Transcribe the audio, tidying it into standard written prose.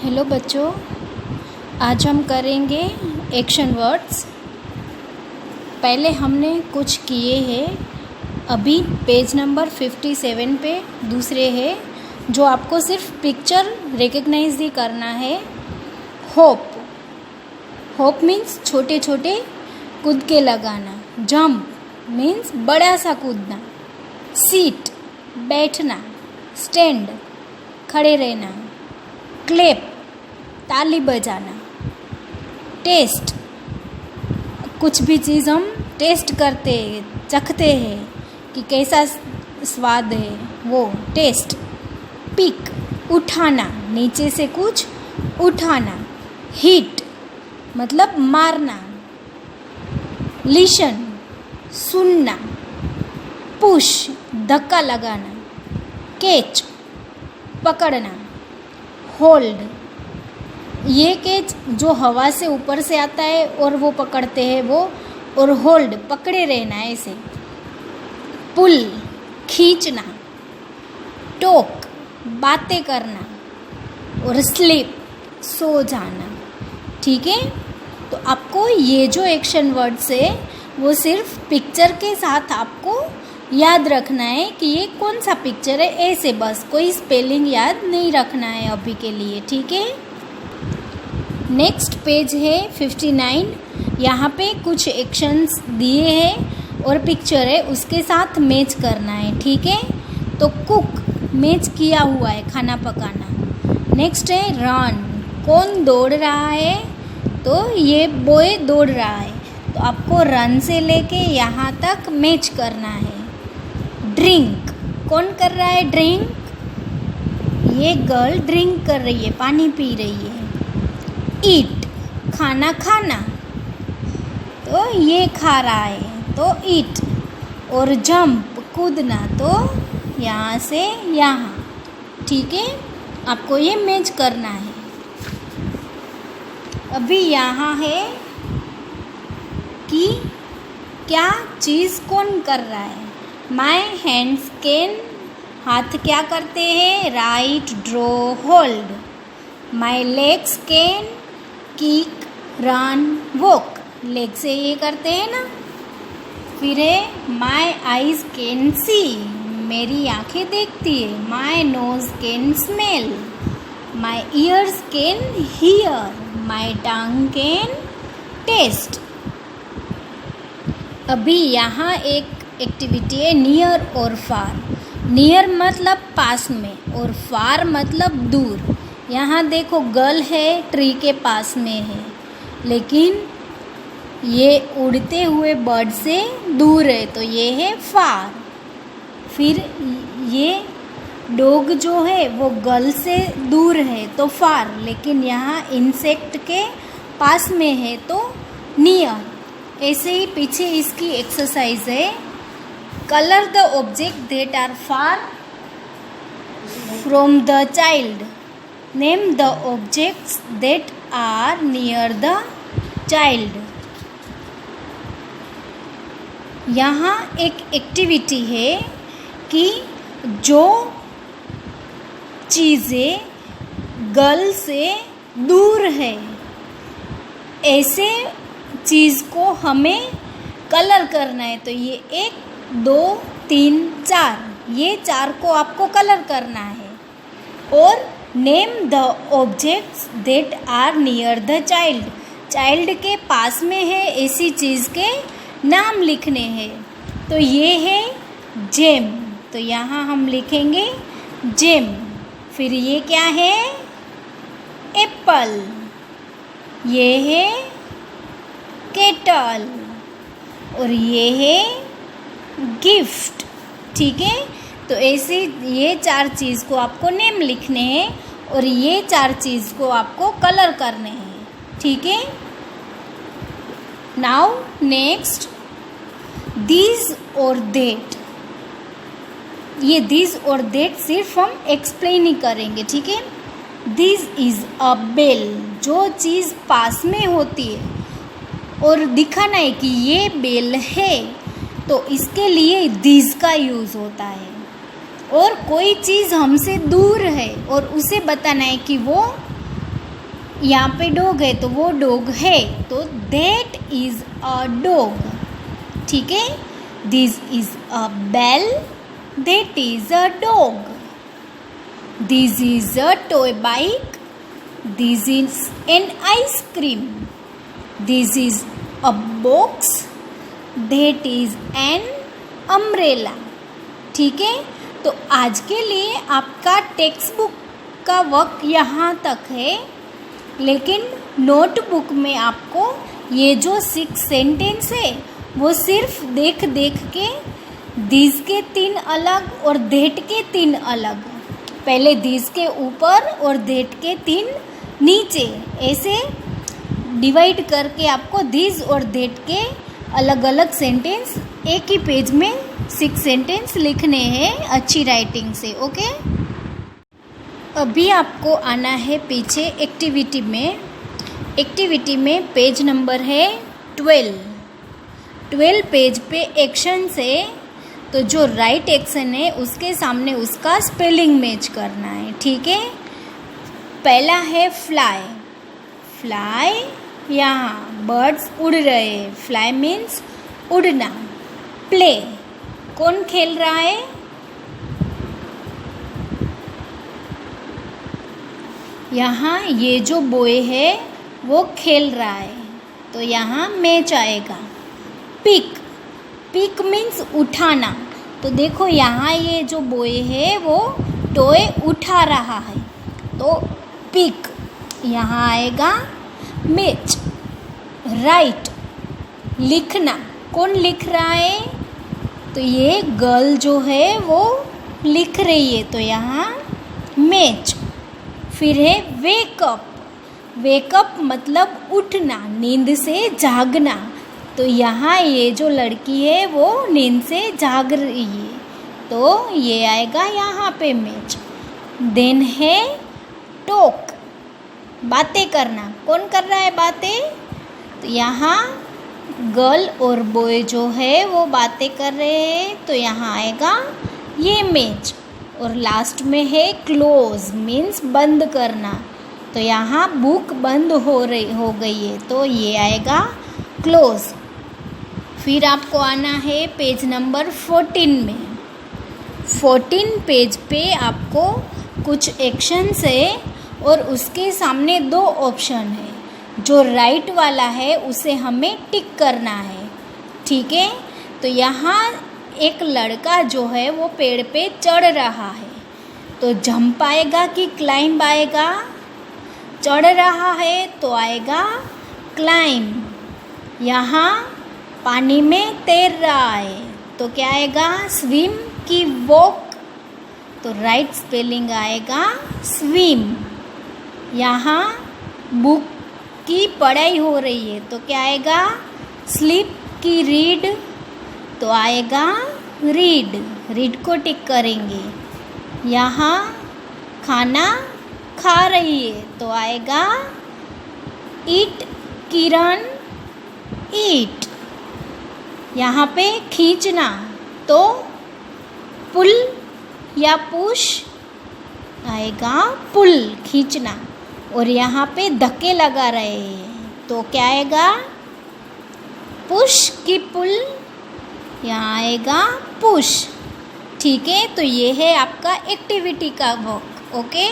Hello बच्चों, आज हम करेंगे एक्शन वर्ड्स। पहले हमने कुछ किए हैं, अभी पेज नंबर 57 पे दूसरे है जो आपको सिर्फ पिक्चर रिकग्नाइज ही करना है। होप, होप मीन्स छोटे छोटे कूद के लगाना। जंप मीन्स बड़ा सा कूदना। सीट बैठना। स्टैंड खड़े रहना। क्लैप ताली बजाना। टेस्ट कुछ भी चीज़ हम टेस्ट करते हैं, चखते हैं कि कैसा स्वाद है, वो टेस्ट। पिक उठाना, नीचे से कुछ उठाना। हिट मतलब मारना। लिसन सुनना। पुश धक्का लगाना। कैच पकड़ना। होल्ड ये कैच जो हवा से ऊपर से आता है और वो पकड़ते हैं वो, और होल्ड पकड़े रहना ऐसे। पुल खींचना। टॉक बातें करना। और स्लीप सो जाना। ठीक है, तो आपको ये जो एक्शन वर्ड्स है वो सिर्फ पिक्चर के साथ आपको याद रखना है कि ये कौन सा पिक्चर है, ऐसे बस कोई स्पेलिंग याद नहीं रखना है अभी के लिए। ठीक है, नेक्स्ट पेज है 59। यहाँ पे कुछ एक्शंस दिए हैं और पिक्चर है, उसके साथ मैच करना है। ठीक है, तो कुक मैच किया हुआ है, खाना पकाना। नेक्स्ट है रन, कौन दौड़ रहा है, तो ये बॉय दौड़ रहा है, तो आपको रन से लेके यहाँ तक मैच करना है। ड्रिंक कौन कर रहा है ड्रिंक, ये गर्ल ड्रिंक कर रही है, पानी पी रही है। ईट खाना खाना, तो ये खा रहा है तो ईट। और जंप कूदना, तो यहाँ से यहाँ। ठीक है, आपको ये मैच करना है। अभी यहाँ है कि क्या चीज़ कौन कर रहा है। माय हैंड्स कैन, हाथ क्या करते हैं, right draw hold. My legs can kick run walk, leg से ये करते हैं ना। फिर है माय आईज कैन सी, मेरी आंखें देखती है। My nose can smell. My ears can hear. My tongue can taste. अभी यहाँ एक एक्टिविटी है नियर और फार। नियर मतलब पास में और फार मतलब दूर। यहाँ देखो गर्ल है, ट्री के पास में है, लेकिन ये उड़ते हुए बर्ड से दूर है, तो ये है फार। फिर ये डॉग जो है वो गर्ल से दूर है तो फार, लेकिन यहाँ इंसेक्ट के पास में है तो नियर। ऐसे ही पीछे इसकी एक्सरसाइज है। Colour the object that are far from the child. Name the objects that are near the child. यहाँ एक एक्टिविटी है कि जो चीज़ें गर्ल से दूर है, ऐसे चीज़ को हमें कलर करना है। तो ये 1 2 3 4, ये 4 को आपको कलर करना है। और name the objects that are near the child, child के पास में है ऐसी चीज़ के नाम लिखने हैं। तो ये है जेम, तो यहाँ हम लिखेंगे जेम। फिर ये क्या है, एप्पल। ये है केटल। और ये है गिफ्ट। ठीक है, तो ऐसे ये 4 चीज़ को आपको नेम लिखने हैं और ये 4 चीज़ को आपको कलर करने हैं। ठीक है, नाउ नेक्स्ट दिस और दैट। ये दिस और दैट सिर्फ हम एक्सप्लेन ही करेंगे। ठीक है, दिस इज़ अ बेल, जो चीज़ पास में होती है और दिखाना है कि ये बेल है, तो इसके लिए दिस का यूज़ होता है। और कोई चीज़ हमसे दूर है और उसे बताना है कि वो यहाँ पे डॉग है तो वो डॉग है, तो दैट इज अ डॉग। ठीक है, this is a bell, that is a dog. This is a toy bike, this is an ice cream. This is a box, that is an umbrella. ठीक है, तो आज के लिए आपका टेक्स्ट बुक का वर्क यहाँ तक है, लेकिन नोटबुक में आपको ये जो 6 सेंटेंस है वो सिर्फ देख देख के दिस के 3 अलग और दैट के 3 अलग, पहले दिस के ऊपर और दैट के 3 नीचे, ऐसे डिवाइड करके आपको दिस और दैट के अलग अलग सेंटेंस एक ही पेज में 6 सेंटेंस लिखने हैं अच्छी राइटिंग से। ओके, अभी आपको आना है पीछे एक्टिविटी में। एक्टिविटी में पेज नंबर है 12 पेज पे एक्शन है, तो जो राइट एक्शन है उसके सामने उसका स्पेलिंग मैच करना है। ठीक है, पहला है फ्लाई। फ्लाई, यहाँ बर्ड्स उड़ रहे हैं, फ्लाई मीन्स उड़ना। प्ले, कौन खेल रहा है? यहाँ ये जो बॉय है वो खेल रहा है, तो यहाँ मैच आएगा। पिक, पिक मीन्स उठाना, तो देखो यहाँ ये जो बॉय है वो टॉय उठा रहा है, तो पिक यहाँ आएगा। मैच, राइट, लिखना, कौन लिख रहा है? तो ये गर्ल जो है वो लिख रही है, तो यहाँ मैच। फिर है वेकअप। वेकअप मतलब उठना, नींद से जागना, तो यहाँ ये जो लड़की है वो नींद से जाग रही है, तो ये आएगा यहाँ पे मैच। देन है टॉक, बातें करना, कौन कर रहा है बातें? तो यहाँ गर्ल और बॉय जो है वो बातें कर रहे हैं, तो यहाँ आएगा ये मैच। और लास्ट में है क्लोज, मीन्स बंद करना, तो यहाँ बुक बंद हो गई है, तो ये आएगा क्लोज। फिर आपको आना है पेज नंबर 14 में। 14 पेज पे आपको कुछ एक्शंस है और उसके सामने 2 ऑप्शन है। जो राइट वाला है उसे हमें टिक करना है। ठीक है, तो यहाँ एक लड़का जो है वो पेड़ पे चढ़ रहा है, तो जंप आएगा कि क्लाइंब आएगा? चढ़ रहा है तो आएगा क्लाइंब। यहाँ पानी में तैर रहा है, तो क्या आएगा? स्विम की वॉक, तो राइट स्पेलिंग आएगा स्विम। यहाँ बुक की पढ़ाई हो रही है, तो क्या आएगा? स्लीप की रीड, तो आएगा रीड। रीड को टिक करेंगे। यहाँ खाना खा रही है, तो आएगा ईट किरण, ईट। यहाँ पे खींचना, तो पुल या पुश आएगा पुल, खींचना। और यहाँ पे धक्के लगा रहे हैं, तो क्या आएगा? पुश की पुल, यहाँ आएगा पुश। ठीक है, तो ये है आपका एक्टिविटी का वर्क। ओके।